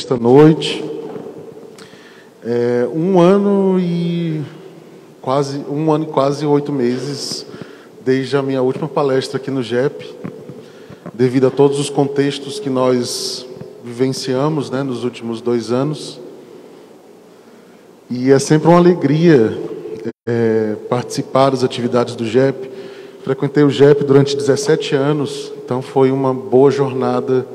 esta noite. Um ano e quase 8 meses desde a minha última palestra aqui no GEP, devido a todos os contextos que nós vivenciamos, nos últimos 2 anos. E é sempre uma alegria participar das atividades do GEP. Frequentei o GEP durante 17 anos, então foi uma boa jornada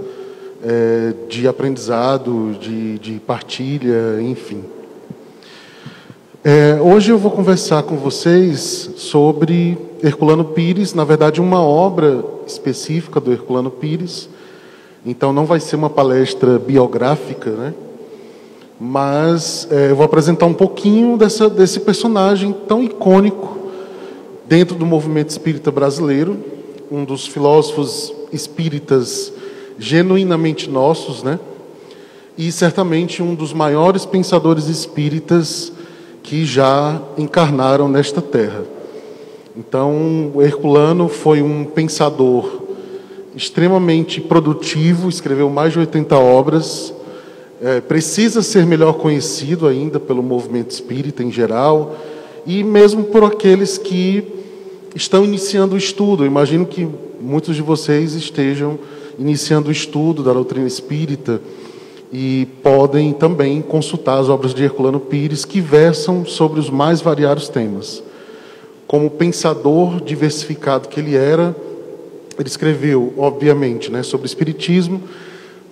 de aprendizado, de partilha, enfim. Hoje eu vou conversar com vocês sobre Herculano Pires, na verdade uma obra específica do Herculano Pires. Então não vai ser uma palestra biográfica, mas eu vou apresentar um pouquinho desse personagem tão icônico dentro do movimento espírita brasileiro, um dos filósofos espíritas genuinamente nossos, e certamente um dos maiores pensadores espíritas que já encarnaram nesta terra. Então, o Herculano foi um pensador extremamente produtivo, escreveu mais de 80 obras, precisa ser melhor conhecido ainda pelo movimento espírita em geral, e mesmo por aqueles que estão iniciando o estudo. Eu imagino que muitos de vocês estejam iniciando o estudo da doutrina espírita e podem também consultar as obras de Herculano Pires, que versam sobre os mais variados temas. Como pensador diversificado que ele era, ele escreveu, obviamente, sobre espiritismo,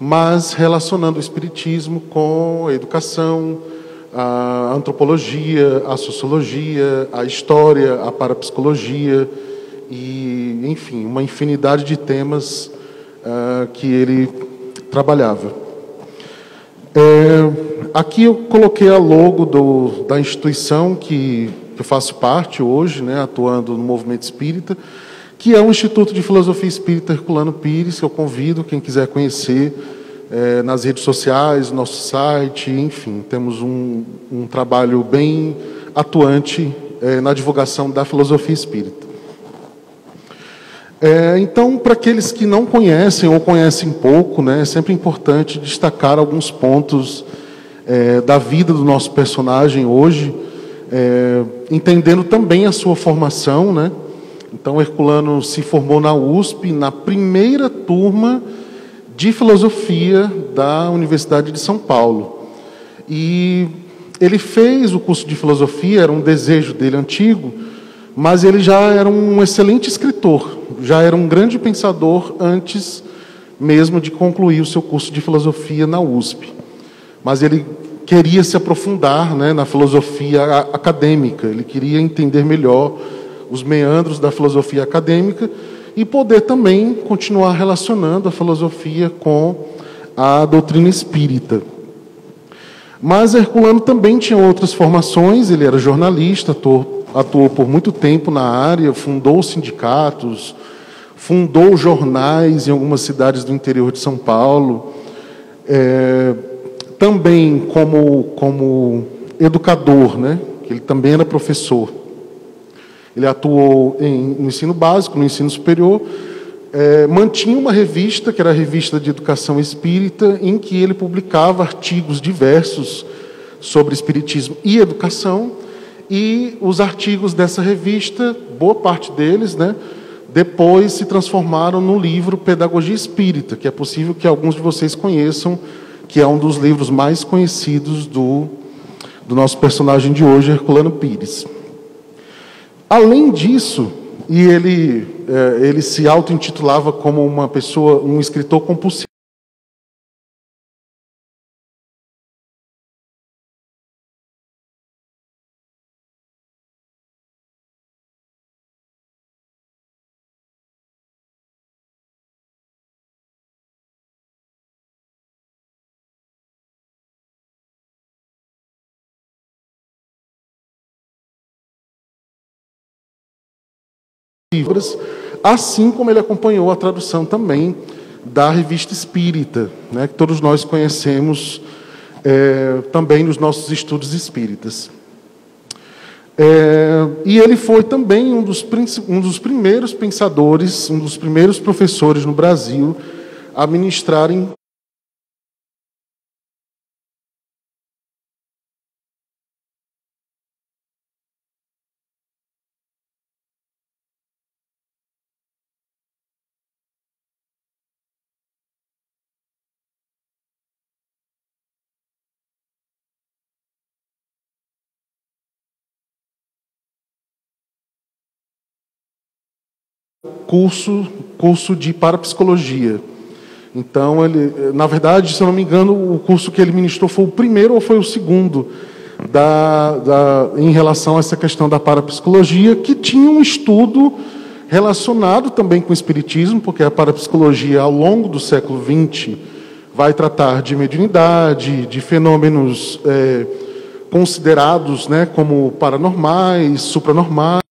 mas relacionando o espiritismo com a educação, a antropologia, a sociologia, a história, a parapsicologia e, enfim, uma infinidade de temas que ele trabalhava. Aqui eu coloquei a logo da instituição que eu faço parte hoje, atuando no movimento espírita, que é o Instituto de Filosofia Espírita Herculano Pires, que eu convido quem quiser conhecer nas redes sociais, no nosso site, enfim, temos um trabalho bem atuante na divulgação da filosofia espírita. Então, para aqueles que não conhecem ou conhecem pouco, é sempre importante destacar alguns pontos da vida do nosso personagem hoje, entendendo também a sua formação, Então, Herculano se formou na USP, na primeira turma de filosofia da Universidade de São Paulo. E ele fez o curso de filosofia, era um desejo dele antigo, mas ele já era um excelente escritor, já era um grande pensador antes mesmo de concluir o seu curso de filosofia na USP. Mas ele queria se aprofundar na filosofia acadêmica, ele queria entender melhor os meandros da filosofia acadêmica e poder também continuar relacionando a filosofia com a doutrina espírita. Mas Herculano também tinha outras formações, ele era jornalista, atuou por muito tempo na área, fundou sindicatos, fundou jornais em algumas cidades do interior de São Paulo, também como educador, que ele também era professor. Ele atuou no ensino básico, no ensino superior, mantinha uma revista, que era a Revista de Educação Espírita, em que ele publicava artigos diversos sobre espiritismo e educação, e os artigos dessa revista, boa parte deles, depois se transformaram no livro Pedagogia Espírita, que é possível que alguns de vocês conheçam, que é um dos livros mais conhecidos do nosso personagem de hoje, Herculano Pires. Além disso, e ele se auto-intitulava como um escritor compulsivo. Assim como ele acompanhou a tradução também da Revista Espírita, que todos nós conhecemos também nos nossos estudos espíritas. E ele foi também um dos primeiros pensadores, um dos primeiros professores no Brasil a ministrarem curso de parapsicologia. Então, ele, na verdade, se eu não me engano, o curso que ele ministrou foi o primeiro ou foi o segundo em relação a essa questão da parapsicologia, que tinha um estudo relacionado também com o espiritismo, porque a parapsicologia, ao longo do século XX, vai tratar de mediunidade, de fenômenos considerados, né, como paranormais, supranormais.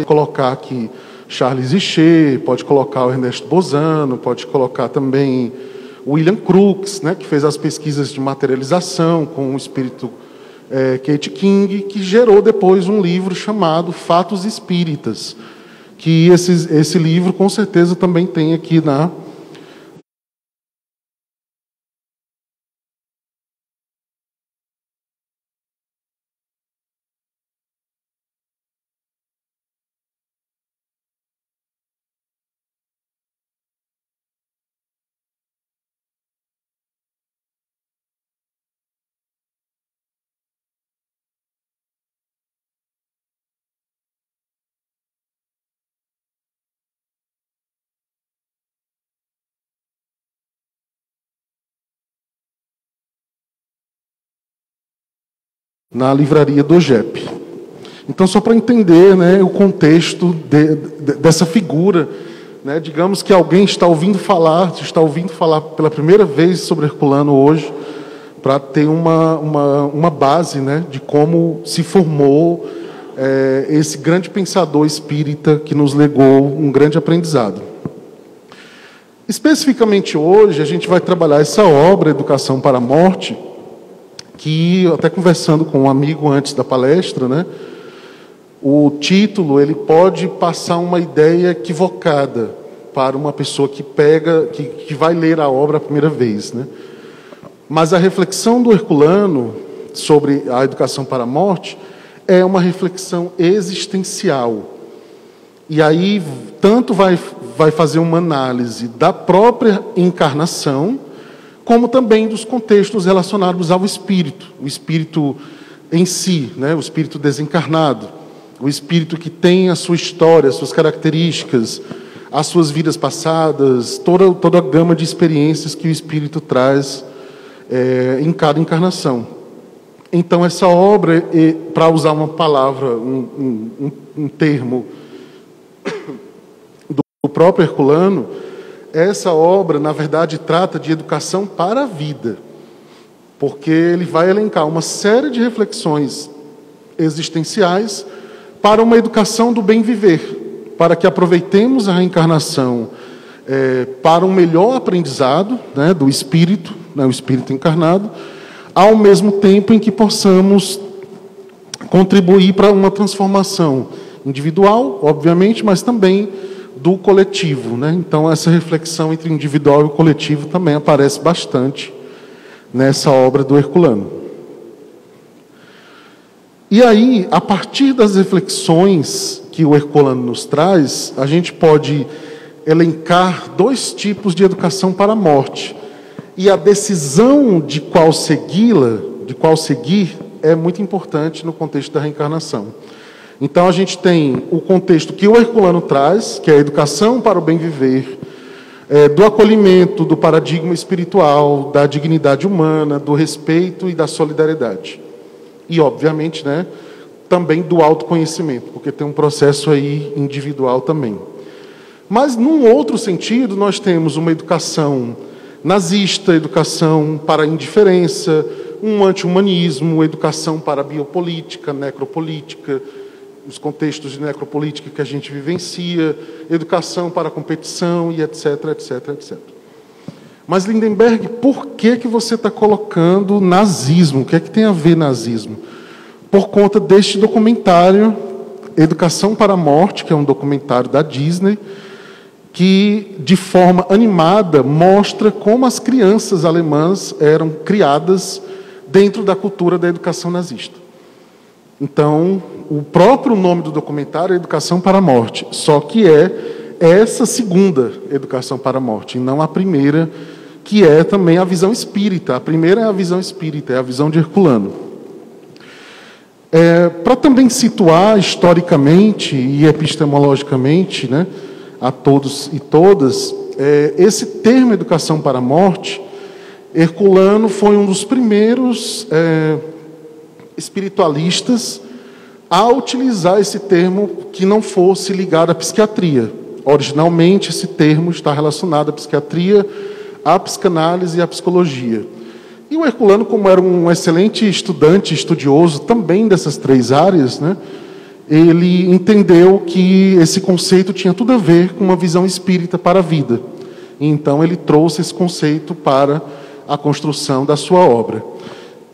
Colocar aqui Charles Richer, pode colocar o Ernesto Bozano, pode colocar também William Crookes, né, que fez as pesquisas de materialização com o espírito Kate King, que gerou depois um livro chamado Fatos Espíritas, que esse livro com certeza também tem aqui na livraria do JEP. Então, só para entender, né, o contexto dessa figura, né, digamos que alguém está ouvindo falar pela primeira vez sobre Herculano hoje, para ter uma base, né, de como se formou esse grande pensador espírita que nos legou um grande aprendizado. Especificamente hoje, a gente vai trabalhar essa obra, Educação para a Morte, que, até conversando com um amigo antes da palestra, né, o título ele pode passar uma ideia equivocada para uma pessoa que vai ler a obra a primeira vez, né? Mas a reflexão do Herculano sobre a educação para a morte é uma reflexão existencial. E aí, tanto vai fazer uma análise da própria encarnação, como também dos contextos relacionados ao espírito. O espírito em si, né? O espírito desencarnado. O espírito que tem a sua história, as suas características, as suas vidas passadas, toda a gama de experiências que o espírito traz em cada encarnação. Então, essa obra, para usar uma palavra, um termo do próprio Herculano, essa obra, na verdade, trata de educação para a vida, porque ele vai elencar uma série de reflexões existenciais para uma educação do bem viver, para que aproveitemos a reencarnação para um melhor aprendizado, né, do espírito, né, o espírito encarnado, ao mesmo tempo em que possamos contribuir para uma transformação individual, obviamente, mas também do coletivo, né? Então, essa reflexão entre individual e coletivo também aparece bastante nessa obra do Herculano. E aí, a partir das reflexões que o Herculano nos traz, a gente pode elencar dois tipos de educação para a morte. E a decisão de qual seguir, é muito importante no contexto da reencarnação. Então, a gente tem o contexto que o Herculano traz, que é a educação para o bem viver, do acolhimento, do paradigma espiritual, da dignidade humana, do respeito e da solidariedade. E, obviamente, né, também do autoconhecimento, porque tem um processo aí individual também. Mas, num outro sentido, nós temos uma educação nazista, educação para a indiferença, um anti-humanismo, educação para a biopolítica, necropolítica, os contextos de necropolítica que a gente vivencia, educação para a competição e etc, etc, etc. Mas, Lindenberg, por que você está colocando nazismo? O que é que tem a ver nazismo? por conta deste documentário, Educação para a Morte, que é um documentário da Disney, que, de forma animada, mostra como as crianças alemãs eram criadas dentro da cultura da educação nazista. Então, o próprio nome do documentário é Educação para a Morte, só que é essa segunda Educação para a Morte, e não a primeira, que é também a visão espírita. A primeira é a visão espírita, é a visão de Herculano. Para também situar historicamente e epistemologicamente, né, a todos e todas, esse termo Educação para a Morte, Herculano foi um dos primeiros espiritualistas a utilizar esse termo que não fosse ligado à psiquiatria. Originalmente, esse termo está relacionado à psiquiatria, à psicanálise e à psicologia. E o Herculano, como era um excelente estudante, estudioso também dessas três áreas, né, ele entendeu que esse conceito tinha tudo a ver com uma visão espírita para a vida. E então ele trouxe esse conceito para a construção da sua obra.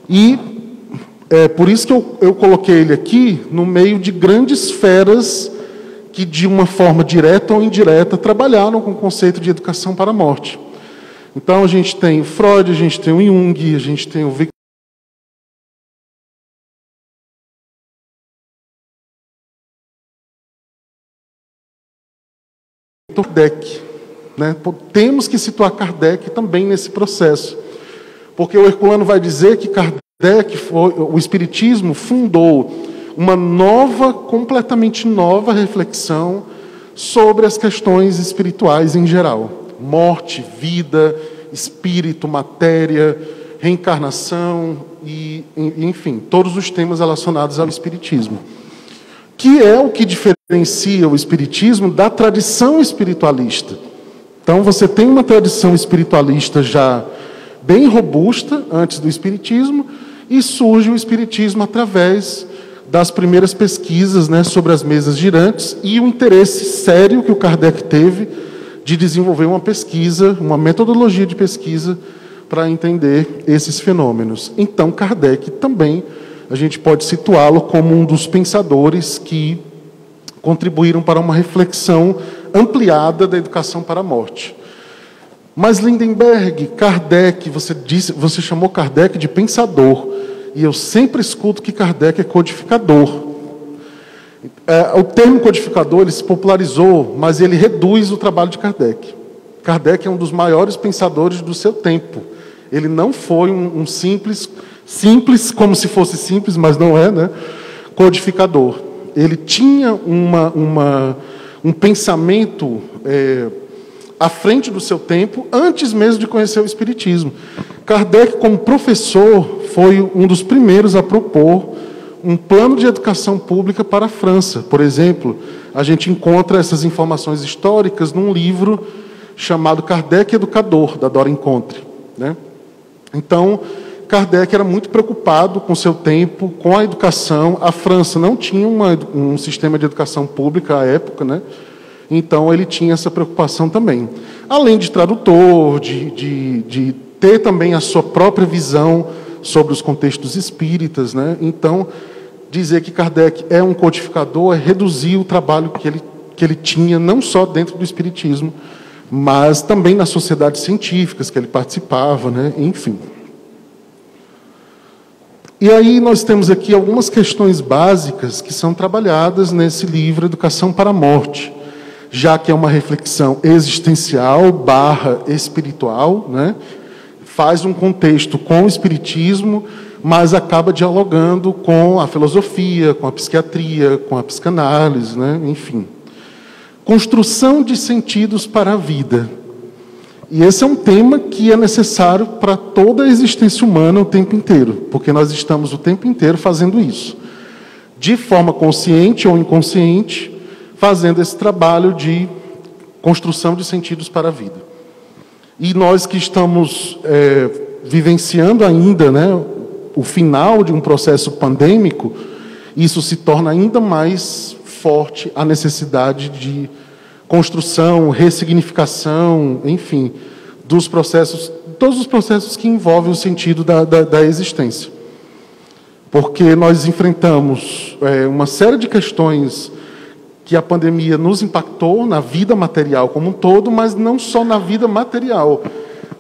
E é por isso que eu coloquei ele aqui no meio de grandes feras que, de uma forma direta ou indireta, trabalharam com o conceito de educação para a morte. Então, a gente tem Freud, a gente tem o Jung, a gente tem o Victor Kardec, né? Temos que situar Kardec também nesse processo, porque o Herculano vai dizer que o Espiritismo fundou uma nova, completamente nova reflexão sobre as questões espirituais em geral. Morte, vida, espírito, matéria, reencarnação e, enfim, todos os temas relacionados ao espiritismo. Que é o que diferencia o espiritismo da tradição espiritualista. Então, você tem uma tradição espiritualista já bem robusta antes do espiritismo, e surge o espiritismo através das primeiras pesquisas, né, sobre as mesas girantes e o interesse sério que o Kardec teve de desenvolver uma pesquisa, uma metodologia de pesquisa para entender esses fenômenos. Então, Kardec também, a gente pode situá-lo como um dos pensadores que contribuíram para uma reflexão ampliada da educação para a morte. Mas Lindenberg, Kardec, você chamou Kardec de pensador, e eu sempre escuto que Kardec é codificador. O termo codificador, ele se popularizou, mas ele reduz o trabalho de Kardec. Kardec é um dos maiores pensadores do seu tempo. Ele não foi um simples, como se fosse simples, mas não é, né, codificador. Ele tinha um pensamento à frente do seu tempo, antes mesmo de conhecer o Espiritismo. Kardec, como professor, foi um dos primeiros a propor um plano de educação pública para a França. Por exemplo, a gente encontra essas informações históricas num livro chamado Kardec Educador, da Dora Encontre, né? Então, Kardec era muito preocupado com seu tempo, com a educação. A França não tinha um sistema de educação pública à época, né? Então, ele tinha essa preocupação também. Além de tradutor, de ter também a sua própria visão sobre os contextos espíritas, né? Então, dizer que Kardec é um codificador é reduzir o trabalho que ele tinha, não só dentro do espiritismo, mas também nas sociedades científicas que ele participava, né? Enfim. E aí nós temos aqui algumas questões básicas que são trabalhadas nesse livro Educação para a Morte, já que é uma reflexão existencial / espiritual, né? Faz um contexto com o espiritismo, mas acaba dialogando com a filosofia, com a psiquiatria, com a psicanálise, né? Enfim. Construção de sentidos para a vida. E esse é um tema que é necessário para toda a existência humana o tempo inteiro, porque nós estamos o tempo inteiro fazendo isso. De forma consciente ou inconsciente, fazendo esse trabalho de construção de sentidos para a vida. E nós que estamos vivenciando ainda, né, o final de um processo pandêmico, isso se torna ainda mais forte a necessidade de construção, ressignificação, enfim, dos processos, todos os processos que envolvem o sentido da existência. porque nós enfrentamos uma série de questões que a pandemia nos impactou na vida material como um todo, mas não só na vida material,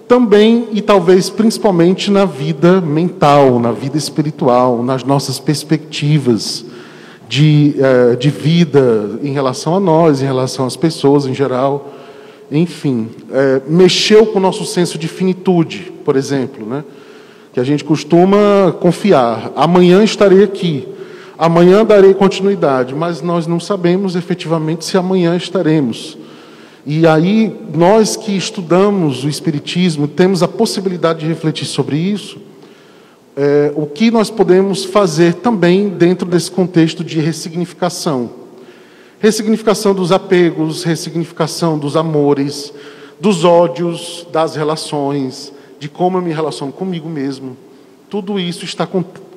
também e talvez principalmente na vida mental, na vida espiritual, nas nossas perspectivas de vida em relação a nós, em relação às pessoas em geral. Enfim, mexeu com o nosso senso de finitude, por exemplo, né? Que a gente costuma confiar. Amanhã estarei aqui, amanhã darei continuidade, mas nós não sabemos efetivamente se amanhã estaremos. E aí, nós que estudamos o Espiritismo, temos a possibilidade de refletir sobre isso, o que nós podemos fazer também dentro desse contexto de ressignificação. Ressignificação dos apegos, ressignificação dos amores, dos ódios, das relações, de como eu me relaciono comigo mesmo. Tudo isso está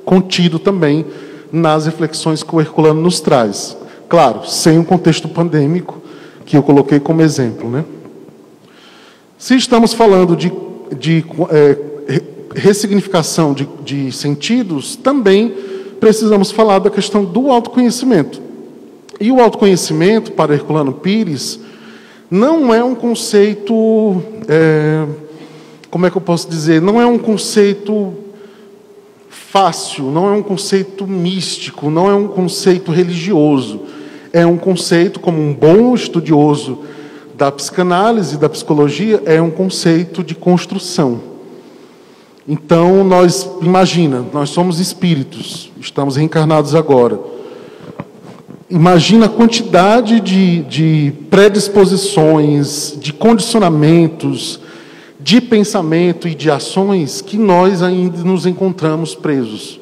contido também nas reflexões que o Herculano nos traz. Claro, sem o contexto pandêmico, que eu coloquei como exemplo, né? Se estamos falando de ressignificação de sentidos, também precisamos falar da questão do autoconhecimento. E o autoconhecimento, para Herculano Pires, não é um conceito, como é que eu posso dizer? Não é um conceito fácil, não é um conceito místico, não é um conceito religioso. É um conceito, como um bom estudioso da psicanálise, da psicologia, é um conceito de construção. Então, imagina, nós somos espíritos, estamos reencarnados agora. Imagina a quantidade de predisposições, de condicionamentos, de pensamento e de ações que nós ainda nos encontramos presos.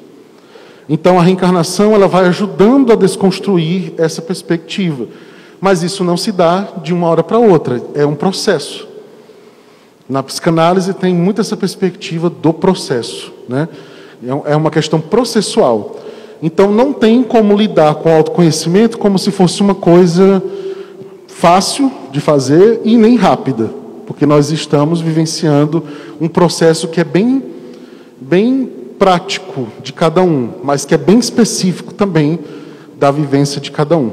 Então, a reencarnação ela vai ajudando a desconstruir essa perspectiva. Mas isso não se dá de uma hora para outra, é um processo. Na psicanálise tem muito essa perspectiva do processo, né? É uma questão processual. Então, não tem como lidar com o autoconhecimento como se fosse uma coisa fácil de fazer e nem rápida, porque nós estamos vivenciando um processo que é bem prático de cada um, mas que é bem específico também da vivência de cada um.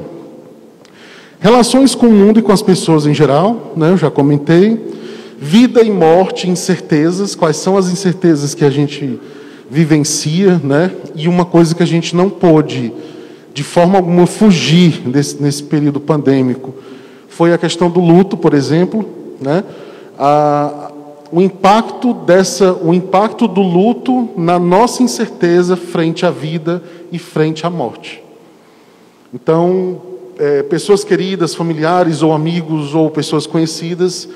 Relações com o mundo e com as pessoas em geral, né, eu já comentei. Vida e morte, incertezas, quais são as incertezas que a gente vivencia, né? E uma coisa que a gente não pôde, de forma alguma, fugir nesse período pandêmico, foi a questão do luto, por exemplo, né? O impacto do luto na nossa incerteza frente à vida e frente à morte. Então, pessoas queridas, familiares ou amigos ou pessoas conhecidas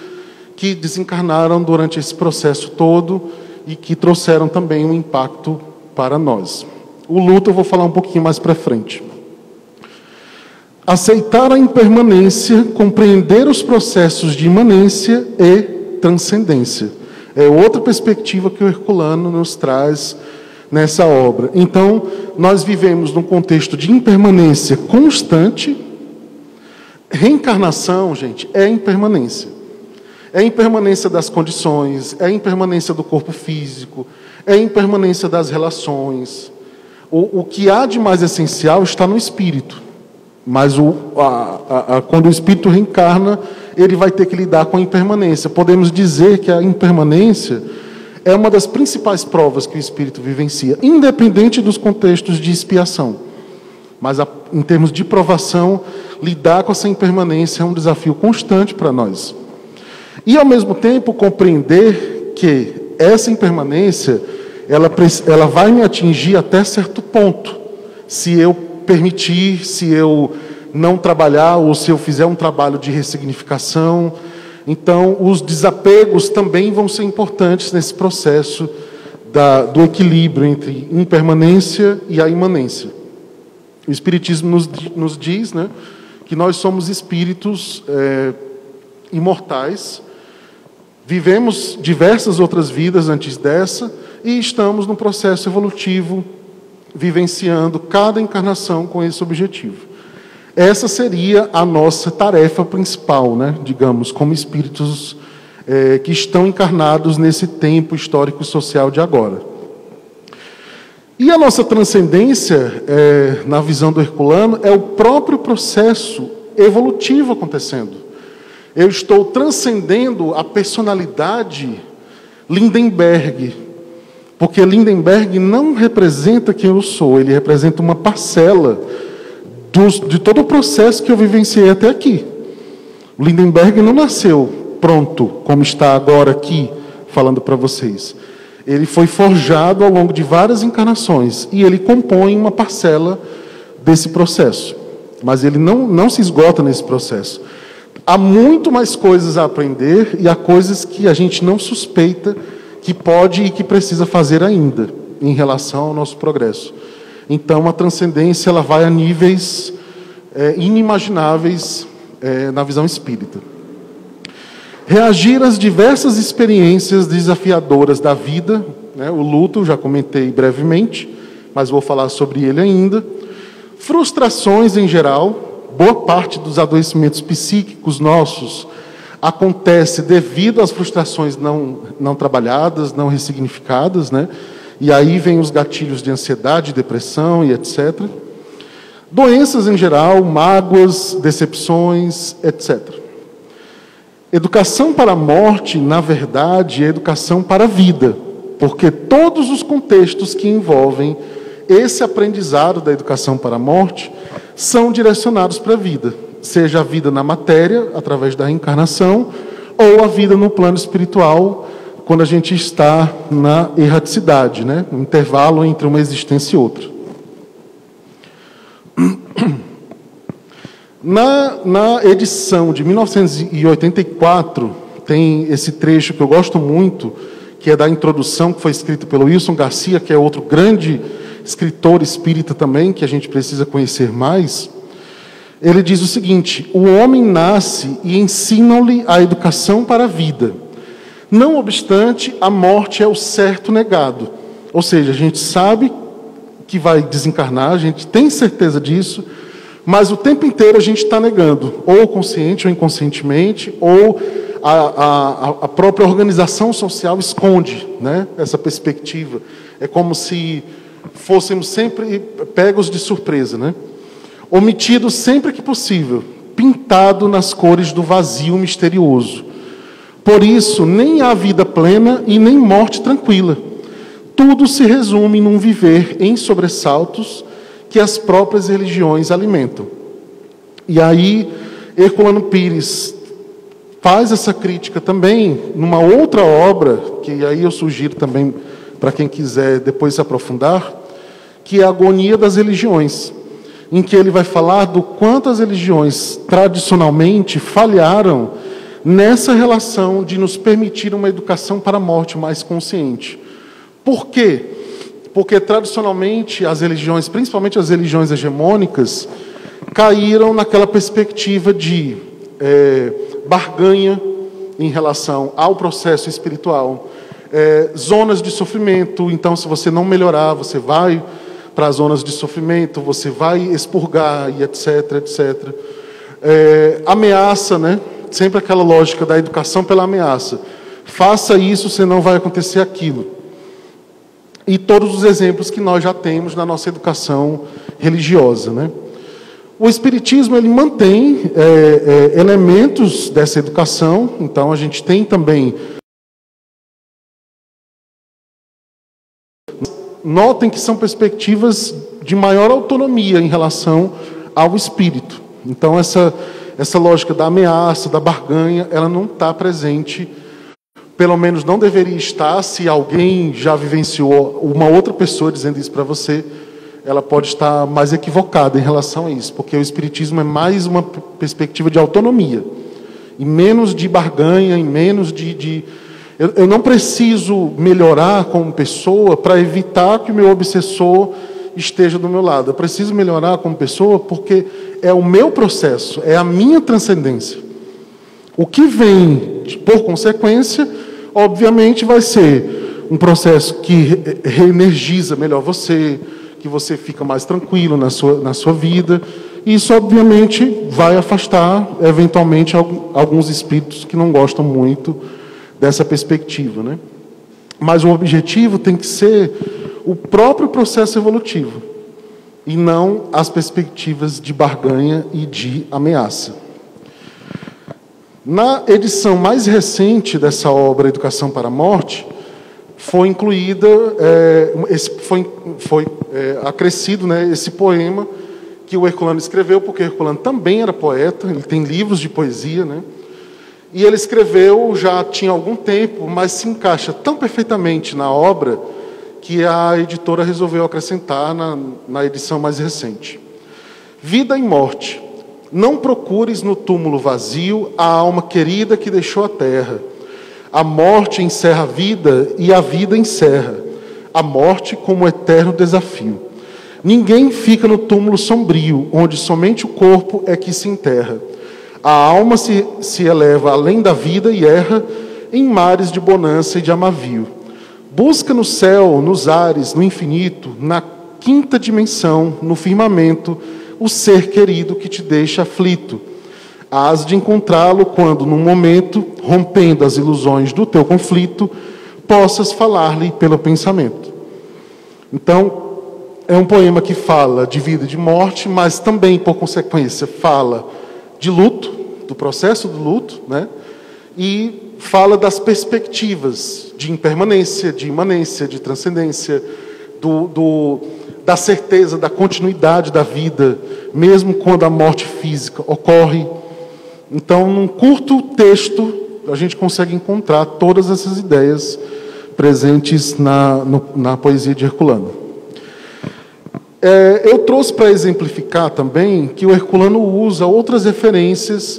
que desencarnaram durante esse processo todo e que trouxeram também um impacto para nós. O luto eu vou falar um pouquinho mais para frente. Aceitar a impermanência, compreender os processos de imanência e transcendência. É outra perspectiva que o Herculano nos traz nessa obra. Então, nós vivemos num contexto de impermanência constante. Reencarnação, gente, é impermanência. É impermanência das condições, é impermanência do corpo físico, é impermanência das relações. O que há de mais essencial está no espírito. Mas quando o espírito reencarna, ele vai ter que lidar com a impermanência. Podemos dizer que a impermanência é uma das principais provas que o espírito vivencia, independente dos contextos de expiação. Mas, em termos de provação, lidar com essa impermanência é um desafio constante para nós. E, ao mesmo tempo, compreender que essa impermanência, ela vai me atingir até certo ponto. Se eu permitir, se eu não trabalhar, ou se eu fizer um trabalho de ressignificação. Então, os desapegos também vão ser importantes nesse processo do equilíbrio entre impermanência e a imanência. O Espiritismo nos diz, né, que nós somos espíritos imortais, vivemos diversas outras vidas antes dessa e estamos num processo evolutivo, vivenciando cada encarnação com esse objetivo. Essa seria a nossa tarefa principal, né, digamos, como espíritos que estão encarnados nesse tempo histórico e social de agora. E a nossa transcendência, na visão do herculano, é o próprio processo evolutivo acontecendo. Eu estou transcendendo a personalidade Lindenberg, porque Lindenberg não representa quem eu sou, ele representa uma parcela de todo o processo que eu vivenciei até aqui. O Lindenberg não nasceu pronto, como está agora aqui, falando para vocês. Ele foi forjado ao longo de várias encarnações, e ele compõe uma parcela desse processo. Mas ele não se esgota nesse processo. Há muito mais coisas a aprender, e há coisas que a gente não suspeita que pode e que precisa fazer ainda, em relação ao nosso progresso. Então, a transcendência ela vai a níveis inimagináveis na visão espírita. Reagir às diversas experiências desafiadoras da vida, né? O luto, já comentei brevemente, mas vou falar sobre ele ainda. Frustrações em geral, boa parte dos adoecimentos psíquicos nossos acontece devido às frustrações não trabalhadas, não ressignificadas, né? E aí vem os gatilhos de ansiedade, depressão e etc. Doenças em geral, mágoas, decepções, etc. Educação para a morte, na verdade, é educação para a vida, porque todos os contextos que envolvem esse aprendizado da educação para a morte são direcionados para a vida, seja a vida na matéria, através da reencarnação, ou a vida no plano espiritual, quando a gente está na erraticidade, né? No intervalo entre uma existência e outra. Na edição de 1984, tem esse trecho que eu gosto muito, que é da introdução, que foi escrita pelo Wilson Garcia, que é outro grande escritor espírita também, que a gente precisa conhecer mais. Ele diz o seguinte: o homem nasce e ensinam-lhe a educação para a vida. Não obstante, a morte é o certo negado. Ou seja, a gente sabe que vai desencarnar, a gente tem certeza disso, mas o tempo inteiro a gente está negando, ou consciente ou inconscientemente, ou a própria organização social esconde, né, essa perspectiva. É como se fôssemos sempre pegos de surpresa, né? Omitido sempre que possível, pintado nas cores do vazio misterioso. Por isso, nem há vida plena e nem morte tranquila. Tudo se resume num viver em sobressaltos que as próprias religiões alimentam. E aí, Herculano Pires faz essa crítica também numa outra obra, que aí eu sugiro também para quem quiser depois se aprofundar, que é a Agonia das Religiões, em que ele vai falar do quanto as religiões tradicionalmente falharam nessa relação de nos permitir uma educação para a morte mais consciente. Por quê? Porque tradicionalmente as religiões, principalmente as religiões hegemônicas, caíram naquela perspectiva de barganha em relação ao processo espiritual, zonas de sofrimento. Então, se você não melhorar, você vai para as zonas de sofrimento, você vai expurgar e etc, etc. Ameaça, né? Sempre aquela lógica da educação pela ameaça. Faça isso, senão vai acontecer aquilo. E todos os exemplos que nós já temos na nossa educação religiosa, né? O Espiritismo ele mantém elementos dessa educação. Então a gente tem também. Notem que são perspectivas de maior autonomia em relação ao espírito. Então essa lógica da ameaça, da barganha, ela não está presente. Pelo menos não deveria estar. Se alguém já vivenciou uma outra pessoa dizendo isso para você, ela pode estar mais equivocada em relação a isso, porque o Espiritismo é mais uma perspectiva de autonomia, e menos de barganha, e menos eu não preciso melhorar como pessoa para evitar que o meu obsessor esteja do meu lado. Eu preciso melhorar como pessoa porque é o meu processo, é a minha transcendência. O que vem por consequência, obviamente, vai ser um processo que reenergiza melhor você, que você fica mais tranquilo na sua vida. E isso, obviamente, vai afastar, eventualmente, alguns espíritos que não gostam muito dessa perspectiva, né? Mas o objetivo tem que ser o próprio processo evolutivo, e não as perspectivas de barganha e de ameaça. Na edição mais recente dessa obra, Educação para a Morte, foi incluída, acrescido, né, esse poema que o Herculano escreveu, porque Herculano também era poeta, ele tem livros de poesia, né? E ele escreveu já tinha algum tempo, mas se encaixa tão perfeitamente na obra que a editora resolveu acrescentar na edição mais recente. Vida e morte. Não procures no túmulo vazio a alma querida que deixou a terra. A morte encerra a vida e a vida encerra a morte como eterno desafio. Ninguém fica no túmulo sombrio, onde somente o corpo é que se enterra. A alma se eleva além da vida e erra em mares de bonança e de amavio. Busca no céu, nos ares, no infinito, na quinta dimensão, no firmamento, o ser querido que te deixa aflito. Hás de encontrá-lo quando, num momento, rompendo as ilusões do teu conflito, possas falar-lhe pelo pensamento. Então, é um poema que fala de vida e de morte, mas também, por consequência, fala de luto, do processo do luto, né? E fala das perspectivas de impermanência, de imanência, de transcendência, da certeza da continuidade da vida, mesmo quando a morte física ocorre. Então, num curto texto, a gente consegue encontrar todas essas ideias presentes na poesia de Herculano. Eu trouxe para exemplificar também que o Herculano usa outras referências,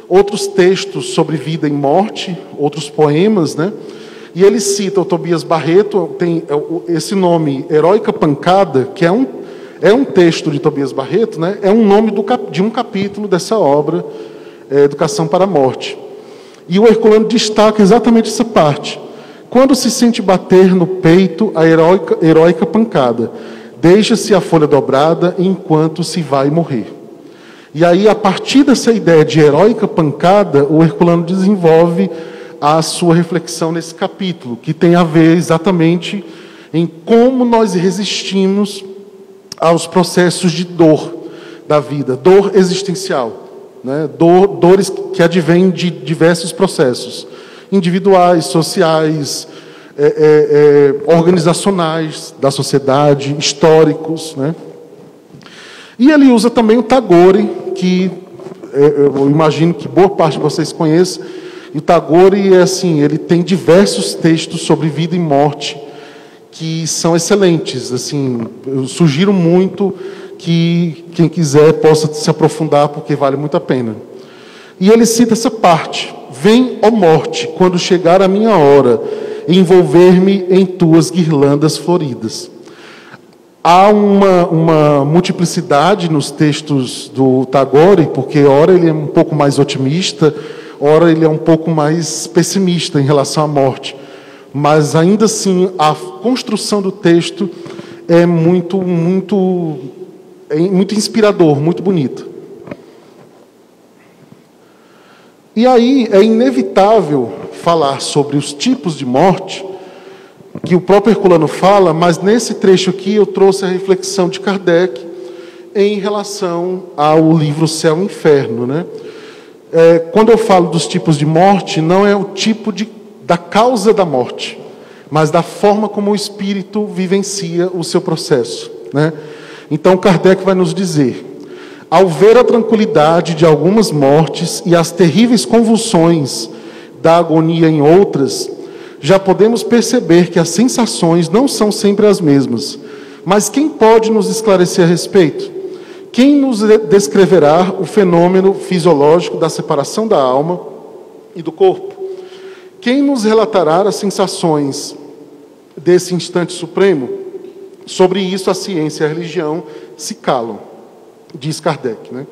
outros textos sobre vida e morte, outros poemas, né? E ele cita o Tobias Barreto, tem esse nome, Heróica Pancada, que é um texto de Tobias Barreto, né? É um nome de um capítulo dessa obra, Educação para a Morte. E o Herculano destaca exatamente essa parte. Quando se sente bater no peito a heróica pancada, deixa-se a folha dobrada enquanto se vai morrer. E aí, a partir dessa ideia de heróica pancada, o Herculano desenvolve a sua reflexão nesse capítulo, que tem a ver exatamente em como nós resistimos aos processos de dor da vida, dor existencial, né? Dores que advêm de diversos processos, individuais, sociais, organizacionais da sociedade, históricos, né? E ele usa também o Tagore, que eu imagino que boa parte de vocês conhecem. E o Tagore ele tem diversos textos sobre vida e morte que são excelentes. Assim, eu sugiro muito que quem quiser possa se aprofundar, porque vale muito a pena. E ele cita essa parte: vem, ó morte, quando chegar a minha hora, envolver-me em tuas guirlandas floridas. Há uma multiplicidade nos textos do Tagore, porque ora ele é um pouco mais otimista, ora ele é um pouco mais pessimista em relação à morte. Mas ainda assim, a construção do texto é muito inspirador, muito bonita. E aí é inevitável falar sobre os tipos de morte, que o próprio Herculano fala, mas nesse trecho aqui eu trouxe a reflexão de Kardec em relação ao livro Céu e Inferno, né? Quando eu falo dos tipos de morte, não é o tipo da causa da morte, mas da forma como o espírito vivencia o seu processo, né? Então Kardec vai nos dizer: ao ver a tranquilidade de algumas mortes e as terríveis convulsões da agonia em outras, já podemos perceber que as sensações não são sempre as mesmas. Mas quem pode nos esclarecer a respeito? Quem nos descreverá o fenômeno fisiológico da separação da alma e do corpo? Quem nos relatará as sensações desse instante supremo? Sobre isso a ciência e a religião se calam, diz Kardec, né?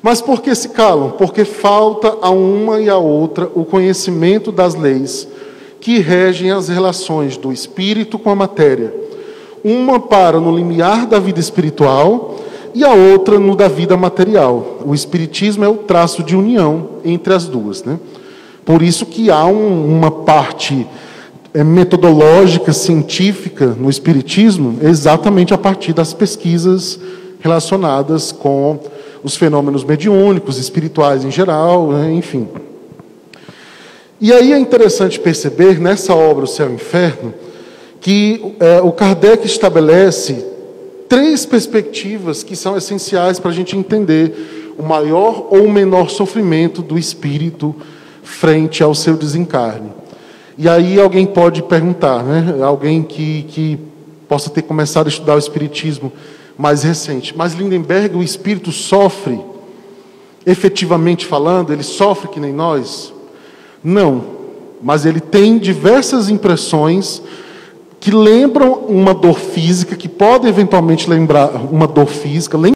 Mas por que se calam? Porque falta a uma e a outra o conhecimento das leis que regem as relações do espírito com a matéria. Uma para no limiar da vida espiritual e a outra no da vida material. O espiritismo é o traço de união entre as duas, né? Por isso que há uma parte metodológica, científica no Espiritismo, exatamente a partir das pesquisas relacionadas com os fenômenos mediúnicos, espirituais em geral, enfim. E aí é interessante perceber, nessa obra O Céu e o Inferno, que o Kardec estabelece 3 perspectivas que são essenciais para a gente entender o maior ou o menor sofrimento do espírito frente ao seu desencarne. E aí alguém pode perguntar, né? Alguém que possa ter começado a estudar o Espiritismo mais recente, mas Lindenberg, o espírito sofre, efetivamente falando, ele sofre que nem nós? Não, mas ele tem diversas impressões que lembram uma dor física, que podem eventualmente lembrar uma dor física, né?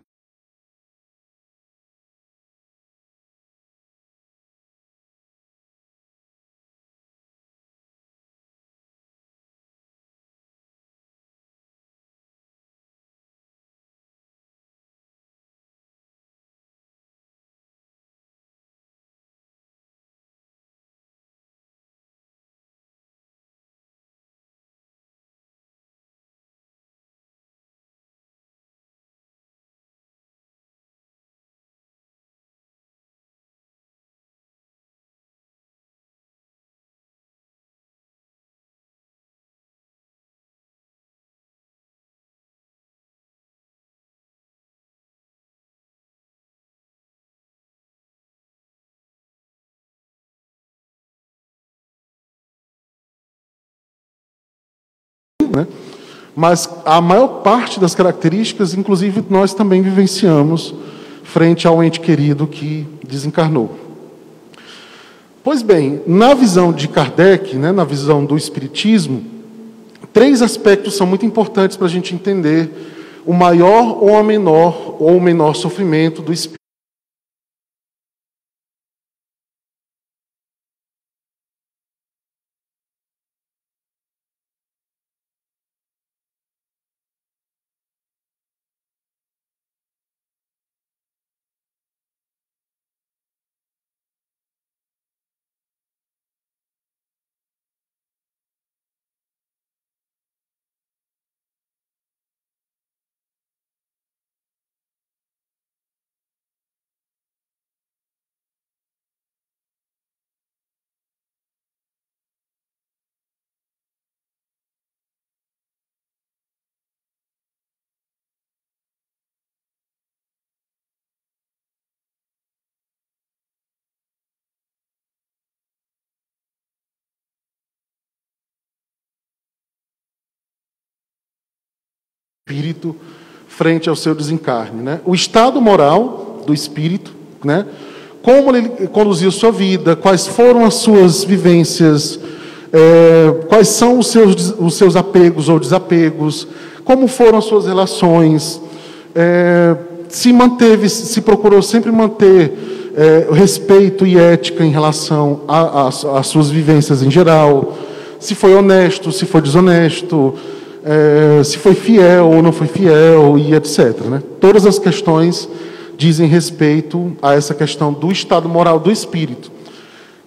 Mas a maior parte das características, inclusive, nós também vivenciamos frente ao ente querido que desencarnou. Pois bem, na visão de Kardec, né, na visão do Espiritismo, 3 aspectos são muito importantes para a gente entender o maior ou o menor sofrimento do espírito. Espírito frente ao seu desencarne, né? O estado moral do espírito, né? Como ele conduziu sua vida, quais foram as suas vivências, quais são os seus apegos ou desapegos, como foram as suas relações, se procurou sempre manter respeito e ética em relação às suas vivências em geral, se foi honesto, se foi desonesto, se foi fiel ou não foi fiel, e etc. Né? Todas as questões dizem respeito a essa questão do estado moral do espírito,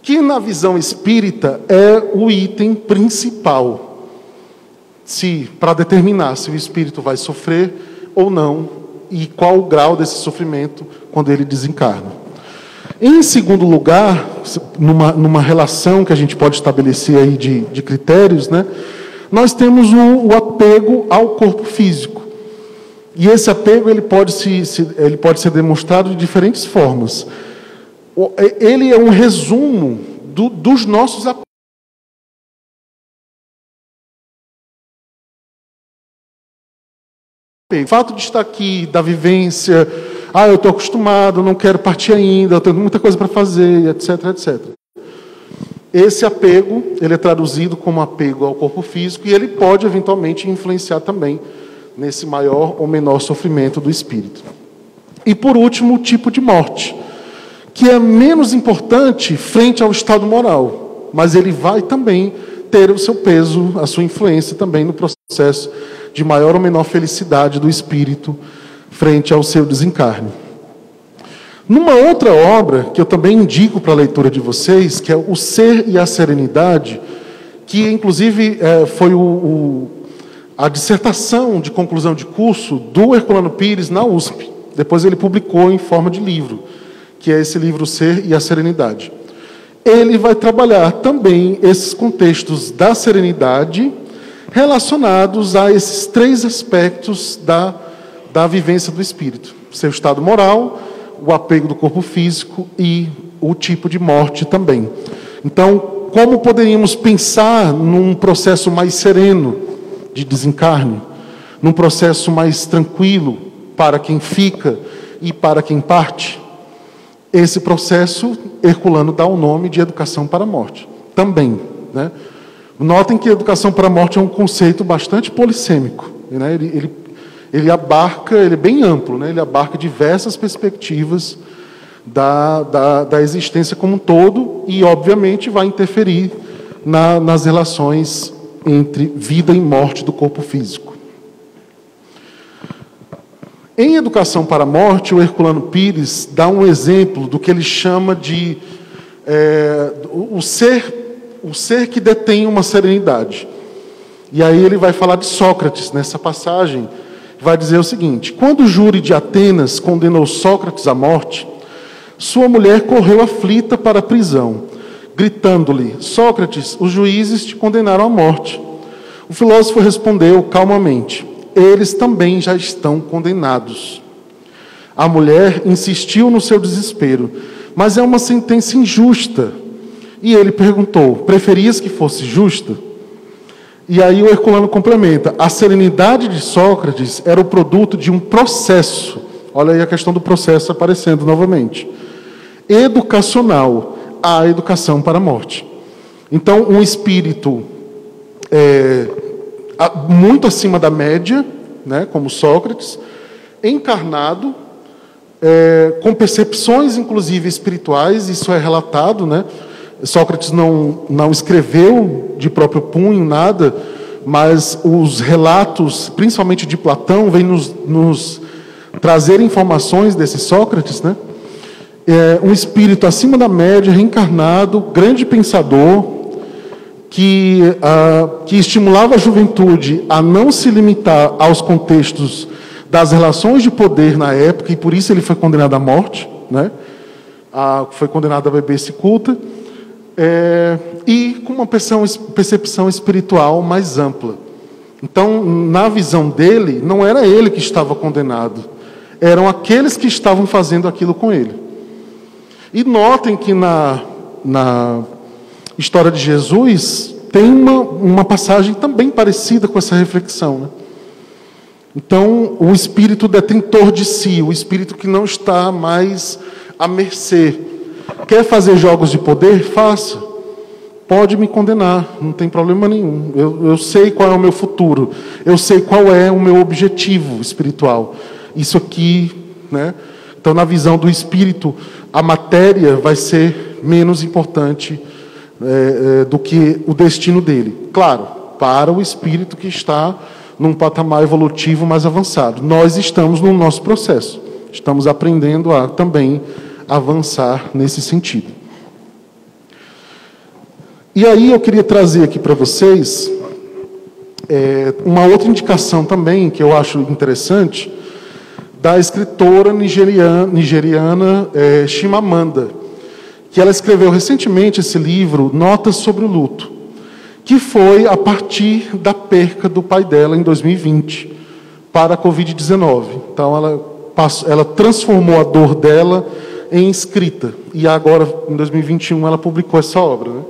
que na visão espírita é o item principal, para determinar se o espírito vai sofrer ou não, e qual o grau desse sofrimento quando ele desencarna. Em segundo lugar, numa relação que a gente pode estabelecer aí de critérios, né? Nós temos o apego ao corpo físico. E esse apego ele pode ser demonstrado de diferentes formas. Ele é um resumo dos nossos apegos. O fato de estar aqui, da vivência, eu estou acostumado, não quero partir ainda, eu tenho muita coisa para fazer, etc, etc. Esse apego, ele é traduzido como apego ao corpo físico, e ele pode eventualmente influenciar também nesse maior ou menor sofrimento do espírito. E por último, o tipo de morte, que é menos importante frente ao estado moral, mas ele vai também ter o seu peso, a sua influência também no processo de maior ou menor felicidade do espírito frente ao seu desencarne. Numa outra obra, que eu também indico para a leitura de vocês, que é O Ser e a Serenidade, que inclusive foi a dissertação de conclusão de curso do Herculano Pires na USP. Depois ele publicou em forma de livro, que é esse livro, O Ser e a Serenidade. Ele vai trabalhar também esses contextos da serenidade relacionados a esses três aspectos da vivência do espírito: seu estado moral, o apego do corpo físico e o tipo de morte também. Então, como poderíamos pensar num processo mais sereno de desencarne, num processo mais tranquilo para quem fica e para quem parte? Esse processo, Herculano dá o nome de educação para a morte também, né? Notem que educação para a morte é um conceito bastante polissêmico, né? Ele abarca, ele é bem amplo, né? Ele abarca diversas perspectivas da existência como um todo e, obviamente, vai interferir nas relações entre vida e morte do corpo físico. Em Educação para a Morte, o Herculano Pires dá um exemplo do que ele chama de o ser que detém uma serenidade. E aí ele vai falar de Sócrates nessa passagem, vai dizer o seguinte: quando o júri de Atenas condenou Sócrates à morte, sua mulher correu aflita para a prisão, gritando-lhe: Sócrates, os juízes te condenaram à morte. O filósofo respondeu calmamente: eles também já estão condenados. A mulher insistiu no seu desespero: mas é uma sentença injusta. E ele perguntou: preferias que fosse justa? E aí o Herculano complementa: a serenidade de Sócrates era o produto de um processo. Olha aí a questão do processo aparecendo novamente. Educacional, a educação para a morte. Então, um espírito muito acima da média, né, como Sócrates, encarnado, com percepções, inclusive, espirituais, isso é relatado, né? Sócrates não escreveu de próprio punho nada, mas os relatos, principalmente de Platão, vêm nos trazer informações desse Sócrates, né? Um espírito acima da média, reencarnado, grande pensador, que estimulava a juventude a não se limitar aos contextos das relações de poder na época, e por isso ele foi condenado à morte, né? Foi condenado a beber cicuta, e com uma percepção espiritual mais ampla. Então, na visão dele, não era ele que estava condenado, eram aqueles que estavam fazendo aquilo com ele. E notem que na história de Jesus tem uma passagem também parecida com essa reflexão, né? Então, o espírito detentor de si, o espírito que não está mais à mercê, quer fazer jogos de poder? Faça. Pode me condenar, não tem problema nenhum. Eu sei qual é o meu futuro, eu sei qual é o meu objetivo espiritual. Isso aqui, né? Então, na visão do espírito, a matéria vai ser menos importante do que o destino dele. Claro, para o espírito que está num patamar evolutivo mais avançado. Nós estamos no nosso processo. Estamos aprendendo a também avançar nesse sentido. E aí eu queria trazer aqui para vocês uma outra indicação também, que eu acho interessante, da escritora nigeriana Chimamanda, que ela escreveu recentemente esse livro, Notas sobre o Luto, que foi a partir da perca do pai dela em 2020 para a Covid-19. Então ela transformou a dor dela em escrita, e agora em 2021 ela publicou essa obra, né?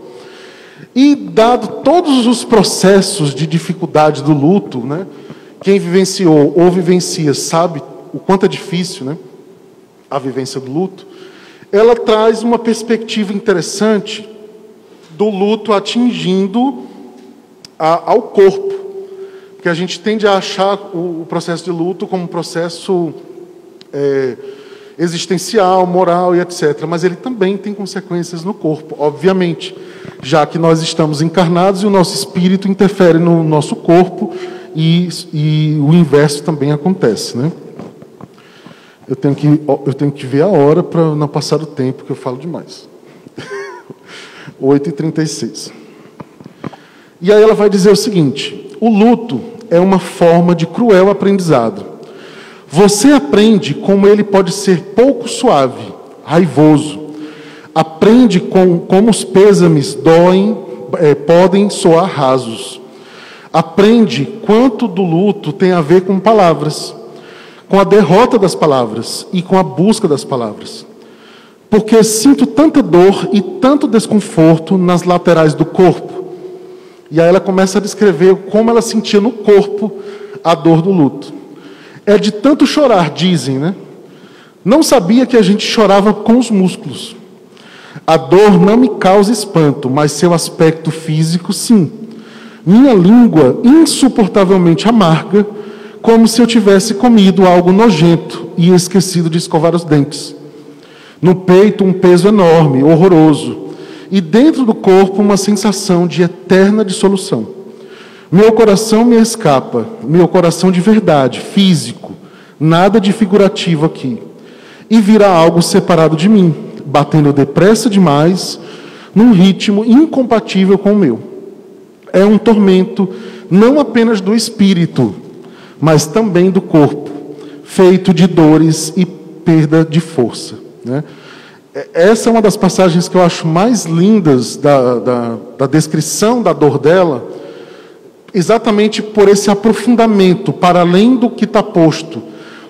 E dado todos os processos de dificuldade do luto, né, quem vivenciou ou vivencia sabe o quanto é difícil, né, a vivência do luto. Ela traz uma perspectiva interessante do luto atingindo ao corpo, porque a gente tende a achar o processo de luto como um processo existencial, moral e etc. Mas ele também tem consequências no corpo, obviamente, já que nós estamos encarnados e o nosso espírito interfere no nosso corpo, e o inverso também acontece, né? Eu tenho que ver a hora para não passar o tempo, que eu falo demais. 8h36. E aí ela vai dizer o seguinte: o luto é uma forma de cruel aprendizado. Você aprende como ele pode ser pouco suave, raivoso. Aprende como os pêsames podem soar rasos. Aprende quanto do luto tem a ver com palavras, com a derrota das palavras e com a busca das palavras. Porque sinto tanta dor e tanto desconforto nas laterais do corpo. E aí ela começa a descrever como ela sentia no corpo a dor do luto. É de tanto chorar, dizem, né? Não sabia que a gente chorava com os músculos. A dor não me causa espanto, mas seu aspecto físico, sim. Minha língua insuportavelmente amarga, como se eu tivesse comido algo nojento e esquecido de escovar os dentes. No peito, um peso enorme, horroroso. E dentro do corpo, uma sensação de eterna dissolução. Meu coração me escapa, meu coração de verdade, físico, nada de figurativo aqui. E virá algo separado de mim, batendo depressa demais, num ritmo incompatível com o meu. É um tormento não apenas do espírito, mas também do corpo, feito de dores e perda de força, né? Essa é uma das passagens que eu acho mais lindas da descrição da dor dela, exatamente por esse aprofundamento, para além do que está posto,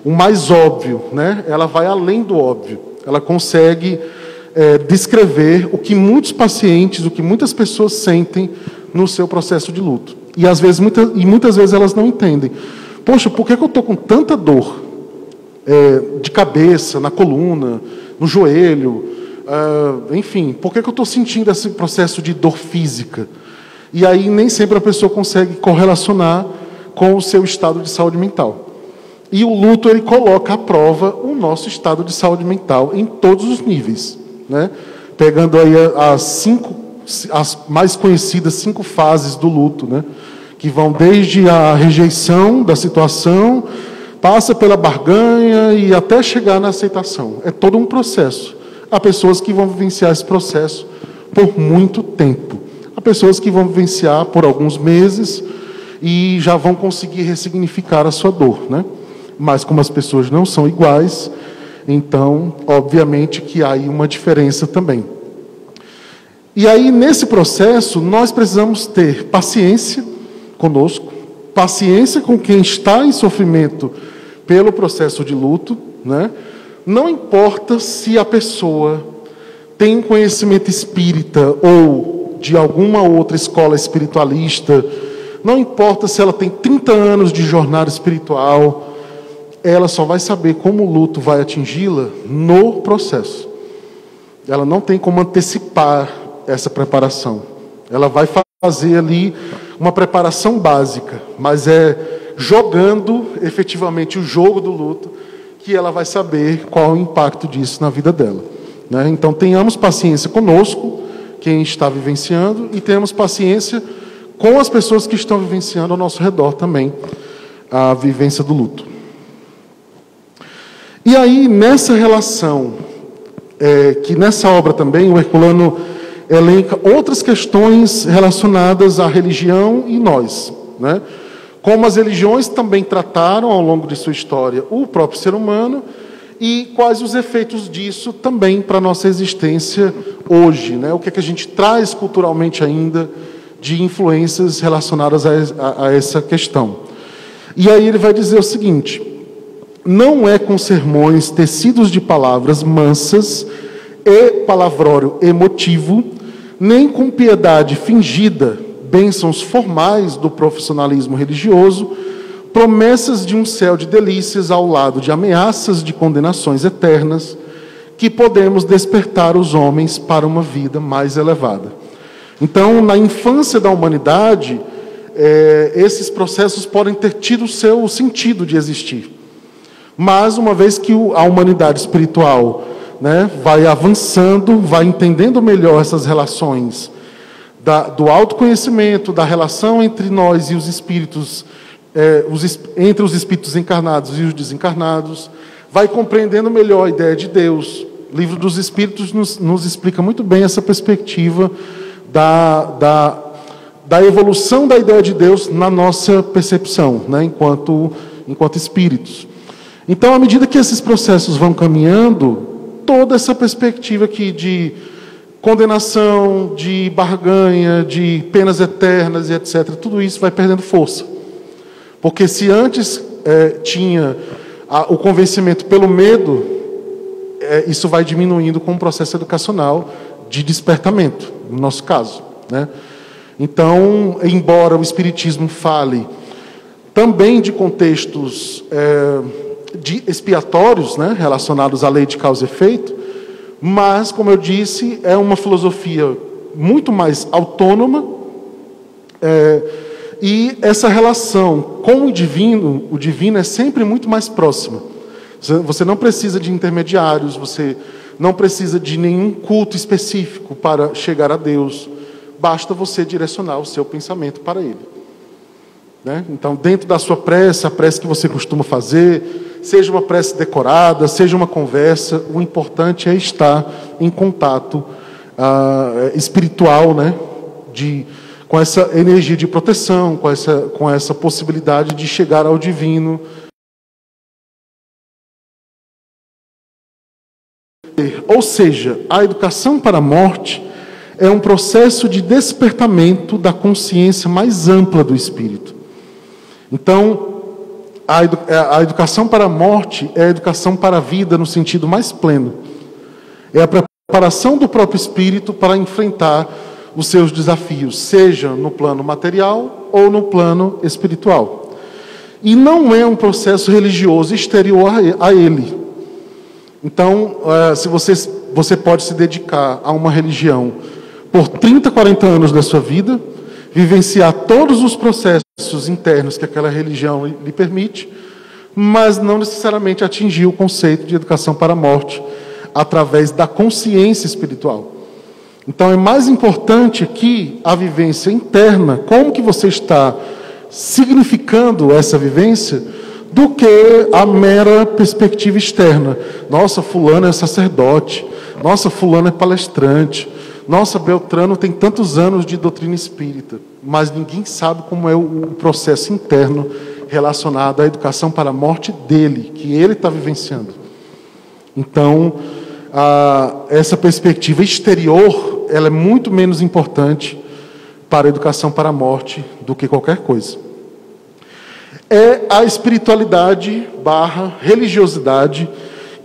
o mais óbvio, né? Ela vai além do óbvio, ela consegue descrever o que muitos pacientes, o que muitas pessoas sentem no seu processo de luto. E às vezes, muitas vezes elas não entendem. Poxa, por que eu estou com tanta dor de cabeça, na coluna, no joelho, enfim, por que eu estou sentindo esse processo de dor física? E aí nem sempre a pessoa consegue correlacionar com o seu estado de saúde mental. E o luto, ele coloca à prova o nosso estado de saúde mental em todos os níveis, né? Pegando aí as mais conhecidas 5 fases do luto, né? Que vão desde a rejeição da situação, passa pela barganha e até chegar na aceitação. É todo um processo. Há pessoas que vão vivenciar esse processo por muito tempo. Há pessoas que vão vivenciar por alguns meses e já vão conseguir ressignificar a sua dor, né? Mas como as pessoas não são iguais, então, obviamente que há aí uma diferença também. E aí, nesse processo, nós precisamos ter paciência conosco, paciência com quem está em sofrimento pelo processo de luto, né? Não importa se a pessoa tem um conhecimento espírita ou de alguma outra escola espiritualista, não importa se ela tem 30 anos de jornada espiritual, ela só vai saber como o luto vai atingi-la no processo. Ela não tem como antecipar essa preparação. Ela vai fazer ali uma preparação básica, mas é jogando efetivamente o jogo do luto que ela vai saber qual é o impacto disso na vida dela, né? Então tenhamos paciência conosco, quem está vivenciando, e tenhamos paciência com as pessoas que estão vivenciando ao nosso redor também a vivência do luto. E aí, nessa relação, que nessa obra também o Herculano elenca outras questões relacionadas à religião e nós, né? Como as religiões também trataram ao longo de sua história o próprio ser humano e quais os efeitos disso também para a nossa existência hoje, né? O que é que a gente traz culturalmente ainda de influências relacionadas a essa questão. E aí ele vai dizer o seguinte: não é com sermões tecidos de palavras mansas e palavrório emotivo, nem com piedade fingida, bênçãos formais do profissionalismo religioso, promessas de um céu de delícias ao lado de ameaças de condenações eternas, que podemos despertar os homens para uma vida mais elevada. Então, na infância da humanidade, esses processos podem ter tido o seu sentido de existir. Mas, uma vez que a humanidade espiritual, né, vai avançando, vai entendendo melhor essas relações do autoconhecimento, da relação entre nós e os espíritos, entre os espíritos encarnados e os desencarnados, vai compreendendo melhor a ideia de Deus. O Livro dos Espíritos nos explica muito bem essa perspectiva da evolução da ideia de Deus na nossa percepção, né, enquanto espíritos. Então, à medida que esses processos vão caminhando, toda essa perspectiva aqui de condenação, de barganha, de penas eternas e etc., tudo isso vai perdendo força. Porque se antes tinha o convencimento pelo medo, isso vai diminuindo com o processo educacional de despertamento, no nosso caso, né? Então, embora o Espiritismo fale também de contextos de expiatórios, né, relacionados à lei de causa e efeito, mas, como eu disse, é uma filosofia muito mais autônoma, e essa relação com o divino é sempre muito mais próxima. Você não precisa de intermediários, você não precisa de nenhum culto específico para chegar a Deus. Basta você direcionar o seu pensamento para Ele, né? Então, dentro da sua prece, a prece que você costuma fazer, seja uma prece decorada, seja uma conversa, o importante é estar em contato espiritual, né? Com essa energia de proteção, com essa possibilidade de chegar ao divino. Ou seja, a educação para a morte é um processo de despertamento da consciência mais ampla do espírito. Então, a educação para a morte é a educação para a vida no sentido mais pleno. É a preparação do próprio espírito para enfrentar os seus desafios, seja no plano material ou no plano espiritual. E não é um processo religioso exterior a ele. Então, se você pode se dedicar a uma religião por 30, 40 anos da sua vida, vivenciar todos os processos internos que aquela religião lhe permite, mas não necessariamente atingir o conceito de educação para a morte através da consciência espiritual. Então, é mais importante aqui a vivência interna, como que você está significando essa vivência, do que a mera perspectiva externa. Nossa, fulano é sacerdote. Nossa, fulano é palestrante. Nossa, Beltrano tem tantos anos de doutrina espírita. Mas ninguém sabe como é o processo interno relacionado à educação para a morte dele, que ele está vivenciando. Então, essa perspectiva exterior, ela é muito menos importante para a educação para a morte do que qualquer coisa. É a espiritualidade / religiosidade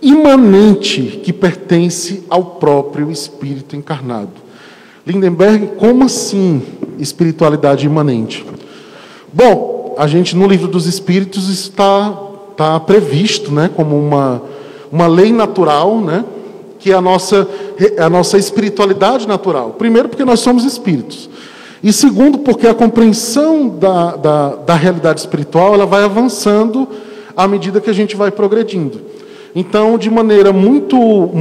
imanente que pertence ao próprio espírito encarnado. Lindenberg, como assim espiritualidade imanente? Bom, a gente no Livro dos Espíritos está previsto, né, como uma lei natural, né, que é a nossa espiritualidade natural. Primeiro, porque nós somos espíritos. E segundo, porque a compreensão da realidade espiritual ela vai avançando à medida que a gente vai progredindo. Então, de maneira muito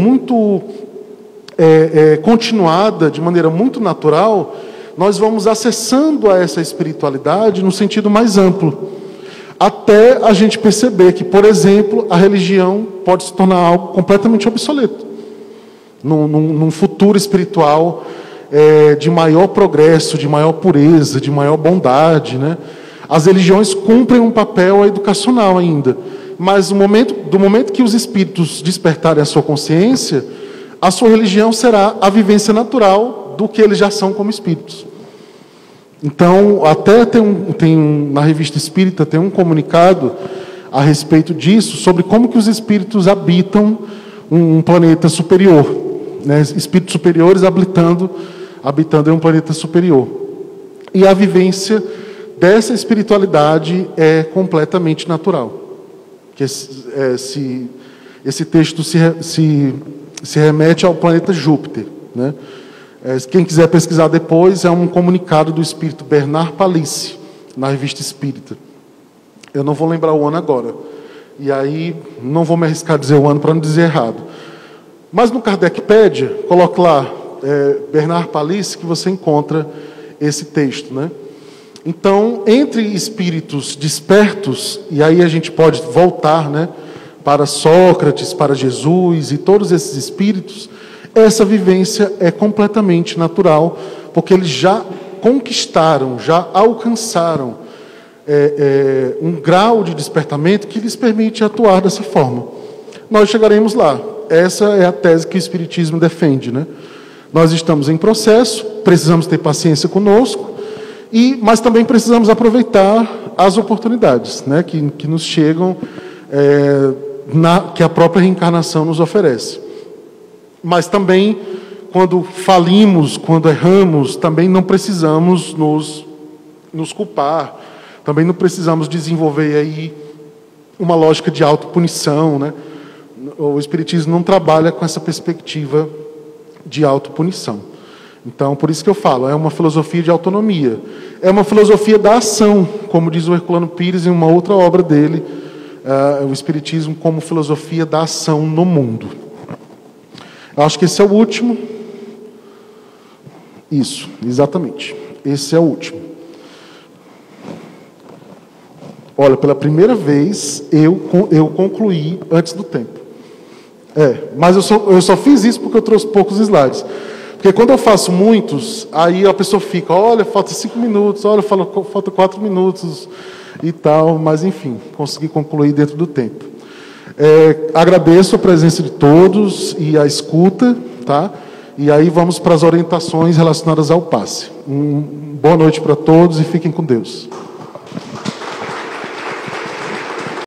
continuada, de maneira muito natural, nós vamos acessando a essa espiritualidade no sentido mais amplo. Até a gente perceber que, por exemplo, a religião pode se tornar algo completamente obsoleto. Num futuro espiritual de maior progresso, de maior pureza, de maior bondade, né? As religiões cumprem um papel educacional ainda. Mas do momento que os espíritos despertarem a sua consciência, a sua religião será a vivência natural do que eles já são como espíritos. Então, até na Revista Espírita tem um comunicado a respeito disso, sobre como que os espíritos habitam um planeta superior, né? Espíritos superiores habitando em um planeta superior. E a vivência dessa espiritualidade é completamente natural. Que esse texto se remete ao planeta Júpiter, né? Quem quiser pesquisar depois, é um comunicado do espírito Bernard Palissy, na Revista Espírita. Eu não vou lembrar o ano agora. E aí, não vou me arriscar a dizer o ano para não dizer errado. Mas no Kardecpédia, coloque lá, Bernard Palissy, que você encontra esse texto, né? Então, entre espíritos despertos, e aí a gente pode voltar, né, para Sócrates, para Jesus e todos esses espíritos, essa vivência é completamente natural, porque eles já conquistaram, já alcançaram um grau de despertamento que lhes permite atuar dessa forma. Nós chegaremos lá. Essa é a tese que o Espiritismo defende, né? Nós estamos em processo, precisamos ter paciência conosco, mas também precisamos aproveitar as oportunidades, né, que nos chegam, que a própria reencarnação nos oferece. Mas também, quando falimos, quando erramos, também não precisamos nos culpar, também não precisamos desenvolver aí uma lógica de autopunição, né? O Espiritismo não trabalha com essa perspectiva de autopunição. Então, por isso que eu falo, é uma filosofia de autonomia. É uma filosofia da ação, como diz o Herculano Pires em uma outra obra dele, o Espiritismo como filosofia da ação no mundo. Eu acho que esse é o último. Isso, exatamente. Esse é o último. Olha, pela primeira vez eu concluí antes do tempo. Mas eu só fiz isso porque eu trouxe poucos slides. Porque quando eu faço muitos, aí a pessoa fica, olha, falta 5 minutos, olha, falta 4 minutos e tal. Mas, enfim, consegui concluir dentro do tempo. Agradeço a presença de todos e a escuta, tá? E aí vamos para as orientações relacionadas ao passe. Boa noite para todos e fiquem com Deus.